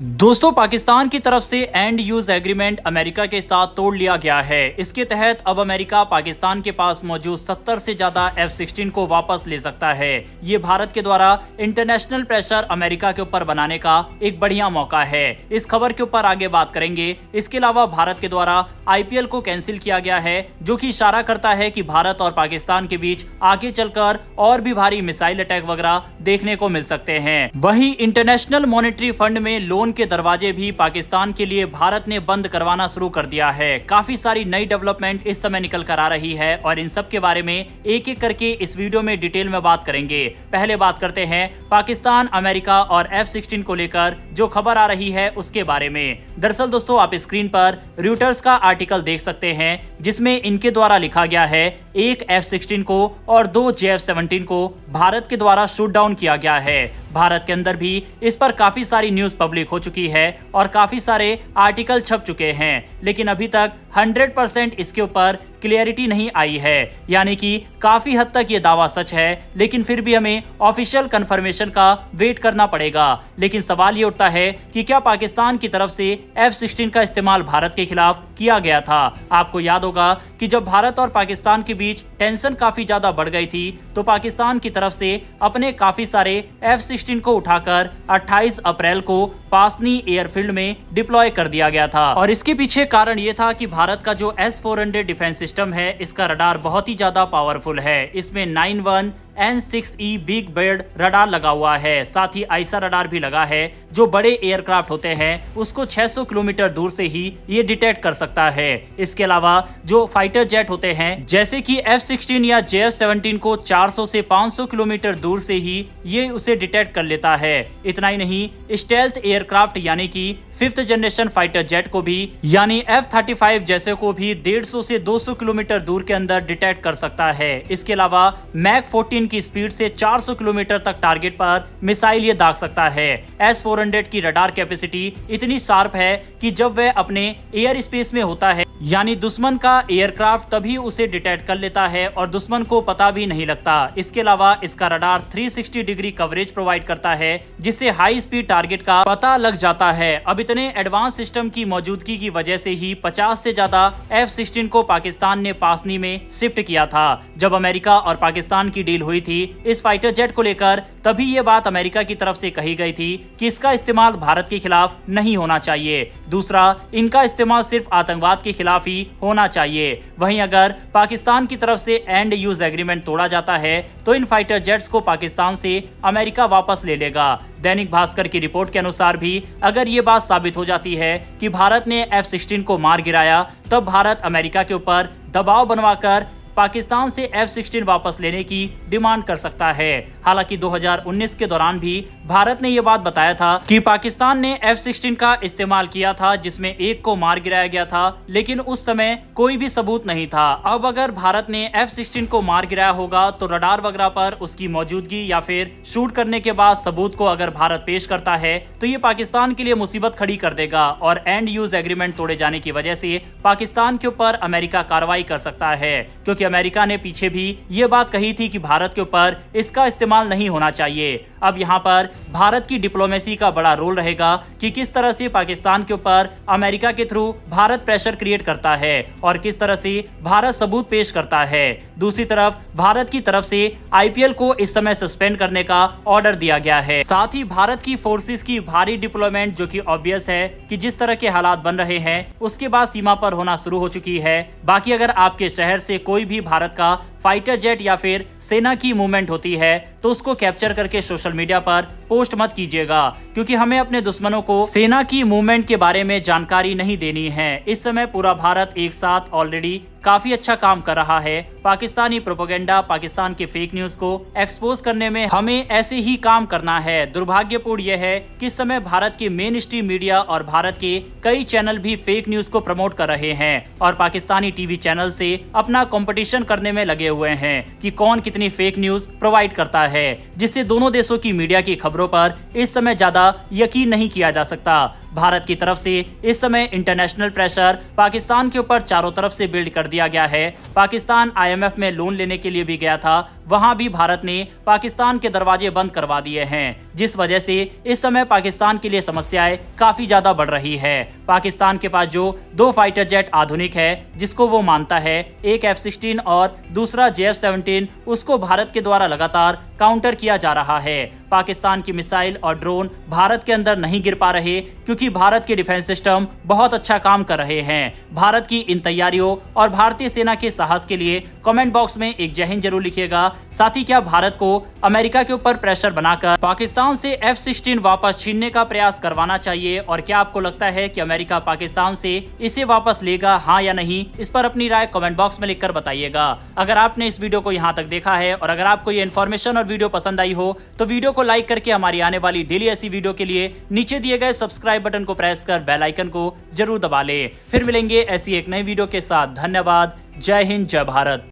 दोस्तों, पाकिस्तान की तरफ से एंड यूज एग्रीमेंट अमेरिका के साथ तोड़ लिया गया है। इसके तहत अब अमेरिका पाकिस्तान के पास मौजूद 70 से ज्यादा F-16 को वापस ले सकता है। ये भारत के द्वारा इंटरनेशनल प्रेशर अमेरिका के ऊपर बनाने का एक बढ़िया मौका है। इस खबर के ऊपर आगे बात करेंगे। इसके अलावा भारत के द्वारा IPL को कैंसिल किया गया है, जो कि इशारा करता है कि भारत और पाकिस्तान के बीच आगे चलकर और भी भारी मिसाइल अटैक वगैरह देखने को मिल सकते हैं। वहीं इंटरनेशनल मॉनेटरी फंड में लोन के दरवाजे भी पाकिस्तान के लिए भारत ने बंद करवाना शुरू कर दिया है। काफी सारी नई डेवलपमेंट इस समय निकल कर आ रही है और इन सब के बारे में एक एक करके इस वीडियो में डिटेल में बात करेंगे। पहले बात करते हैं पाकिस्तान, अमेरिका और F-16 को लेकर जो खबर आ रही है उसके बारे में। दरअसल दोस्तों, आप स्क्रीन पर रॉयटर्स का आर्टिकल देख सकते हैं, जिसमें इनके द्वारा लिखा गया है एक F-16 को और 2 JF-17 को भारत के द्वारा शूट डाउन किया गया है। भारत के अंदर भी इस पर काफी सारी न्यूज पब्लिक हो चुकी है और काफी सारे आर्टिकल छप चुके हैं, लेकिन अभी तक 100% इसके ऊपर क्लियरिटी नहीं आई है। यानी कि काफी हद तक ये दावा सच है, लेकिन फिर भी हमें ऑफिशियल कंफर्मेशन का वेट करना पड़ेगा। लेकिन सवाल ये उठता है कि क्या पाकिस्तान की तरफ से F-16 का इस्तेमाल भारत के खिलाफ किया गया था। आपको याद होगा कि जब भारत और पाकिस्तान के बीच टेंशन काफी ज्यादा बढ़ गई थी, तो पाकिस्तान की तरफ से अपने काफी सारे F-16 को उठाकर 28 अप्रैल को पासनी एयरफील्ड में डिप्लॉय कर दिया गया था। और इसके पीछे कारण ये था कि भारत का जो S-400 डिफेंस सिस्टम है, इसका रडार बहुत ही ज्यादा पावरफुल है। इसमें 91 N6E बिग बर्ड रडार लगा हुआ है, साथ ही आइसा रडार भी लगा है, जो बड़े एयरक्राफ्ट होते हैं उसको 600 किलोमीटर दूर से ही ये डिटेक्ट कर सकता है। इसके अलावा जो फाइटर जेट होते हैं जैसे कि F-16 या JF-17 को 400 से 500 किलोमीटर दूर से ही ये उसे डिटेक्ट कर लेता है। इतना ही नहीं, स्टेल्थ एयरक्राफ्ट यानी कि 5th जनरेशन फाइटर जेट को भी यानी F-35 जैसे को भी 150 से 200 किलोमीटर दूर के अंदर डिटेक्ट कर सकता है। इसके अलावा मैक 14 की स्पीड से 400 किलोमीटर तक टारगेट पर मिसाइल ये दाग सकता है। S-400 की रडार कैपेसिटी इतनी शार्प है कि जब वह अपने एयर स्पेस में होता है, यानी दुश्मन का एयरक्राफ्ट, तभी उसे डिटेक्ट कर लेता है और दुश्मन को पता भी नहीं लगता। इसके अलावा इसका रडार 360 डिग्री कवरेज प्रोवाइड करता है, जिससे हाई स्पीड टारगेट का पता लग जाता है। अब इतने एडवांस सिस्टम की मौजूदगी की वजह से ही 50 से ज्यादा F-16 को पाकिस्तान ने पासनी में शिफ्ट किया था। जब अमेरिका और पाकिस्तान की डील हुई थी इस फाइटर जेट को लेकर, तभी ये बात अमेरिका की तरफ से कही गई थी कि इसका इस्तेमाल भारत के खिलाफ नहीं होना चाहिए। दूसरा, इनका इस्तेमाल सिर्फ आतंकवाद के खिलाफ ही होना चाहिए। वहीं अगर पाकिस्तान की तरफ से एंड यूज एग्रीमेंट तोड़ा जाता है, तो इन फाइटर जेट्स को पाकिस्तान से अमेरिका वापस ले लेगा। दैनिक भास्कर की रिपोर्ट के अनुसार भी अगर ये बात साबित हो जाती है कि भारत ने F-16 को मार गिराया, तब भारत अमेरिका के ऊपर दबाव बनवाकर पाकिस्तान से F-16 वापस लेने की डिमांड कर सकता है। हालांकि 2019 के दौरान भी भारत ने यह बात बताया था कि पाकिस्तान ने F-16 का इस्तेमाल किया था, जिसमें एक को मार गिराया गया था, लेकिन उस समय कोई भी सबूत नहीं था। अब अगर भारत ने F-16 को मार गिराया होगा, तो रडार वगैरह पर उसकी मौजूदगी या फिर शूट करने के बाद सबूत को अगर भारत पेश करता है, तो ये पाकिस्तान के लिए मुसीबत खड़ी कर देगा और एंड यूज एग्रीमेंट तोड़े जाने की वजह से पाकिस्तान के ऊपर अमेरिका कार्रवाई कर सकता है। क्योंकि अमेरिका ने पीछे भी ये बात कही थी कि भारत के ऊपर इसका इस्तेमाल नहीं होना चाहिए। अब यहाँ पर भारत की डिप्लोमेसी का बड़ा रोल रहेगा कि किस तरह से पाकिस्तान के ऊपर अमेरिका के थ्रू भारत प्रेशर क्रिएट करता है और किस तरह से भारत सबूत पेश करता है। दूसरी तरफ भारत की तरफ से IPL को इस समय सस्पेंड करने का ऑर्डर दिया गया है। साथ ही भारत की फोर्सेस की भारी डिप्लॉयमेंट, जो कि ऑब्वियस है कि जिस तरह के हालात बन रहे हैं उसके बाद सीमा पर होना शुरू हो चुकी है। बाकी अगर आपके शहर से कोई भी भारत का फाइटर जेट या फिर सेना की मूवमेंट होती है, तो उसको कैप्चर करके सोशल मीडिया पर पोस्ट मत कीजिएगा, क्योंकि हमें अपने दुश्मनों को सेना की मूवमेंट के बारे में जानकारी नहीं देनी है। इस समय पूरा भारत एक साथ ऑलरेडी काफी अच्छा काम कर रहा है। पाकिस्तानी प्रोपेगेंडा, पाकिस्तान के फेक न्यूज को एक्सपोज करने में हमें ऐसे ही काम करना है। दुर्भाग्यपूर्ण यह है कि इस समय भारत के मेन स्ट्रीम मीडिया और भारत के कई चैनल भी फेक न्यूज को प्रमोट कर रहे हैं और पाकिस्तानी टीवी चैनल से अपना कंपटीशन करने में लगे हुए हैं कि कौन कितनी फेक न्यूज प्रोवाइड करता है, जिससे दोनों देशों की मीडिया की खबरों पर इस समय ज्यादा यकीन नहीं किया जा सकता। भारत की तरफ से इस समय इंटरनेशनल प्रेशर पाकिस्तान के ऊपर चारों तरफ से बिल्ड कर दिया गया है। पाकिस्तान IMF में लोन लेने के लिए भी गया था, वहां भी भारत ने पाकिस्तान के दरवाजे बंद करवा दिए हैं, जिस वजह से इस समय पाकिस्तान के लिए समस्याएं काफी ज्यादा बढ़ रही है। पाकिस्तान के पास जो 2 फाइटर जेट आधुनिक है, जिसको वो मानता है, एक F-16 और दूसरा JF-17, उसको भारत के द्वारा लगातार काउंटर किया जा रहा है। पाकिस्तान की मिसाइल और ड्रोन भारत के अंदर नहीं गिर पा रहे, क्योंकि भारत के डिफेंस सिस्टम बहुत अच्छा काम कर रहे हैं। भारत की इन तैयारियों और भारतीय सेना के साहस के लिए कमेंट बॉक्स में एक जय हिंद जरूर लिखिएगा। साथ ही क्या भारत को अमेरिका के ऊपर प्रेशर बनाकर पाकिस्तान से F-16 वापस छीनने का प्रयास करवाना चाहिए, और क्या आपको लगता है कि अमेरिका पाकिस्तान से इसे वापस लेगा, हाँ या नहीं? इस पर अपनी राय कमेंट बॉक्स में लिखकर बताइएगा। अगर आपने इस वीडियो को यहाँ तक देखा है और अगर आपको ये इन्फॉर्मेशन और वीडियो पसंद आई हो तो वीडियो को लाइक करके हमारी आने वाली डेली ऐसी वीडियो के लिए नीचे दिए गए सब्सक्राइब बटन को प्रेस कर बेल आइकन को जरूर दबा ले। फिर मिलेंगे ऐसी एक नई वीडियो के साथ। धन्यवाद। जय हिंद, जय भारत।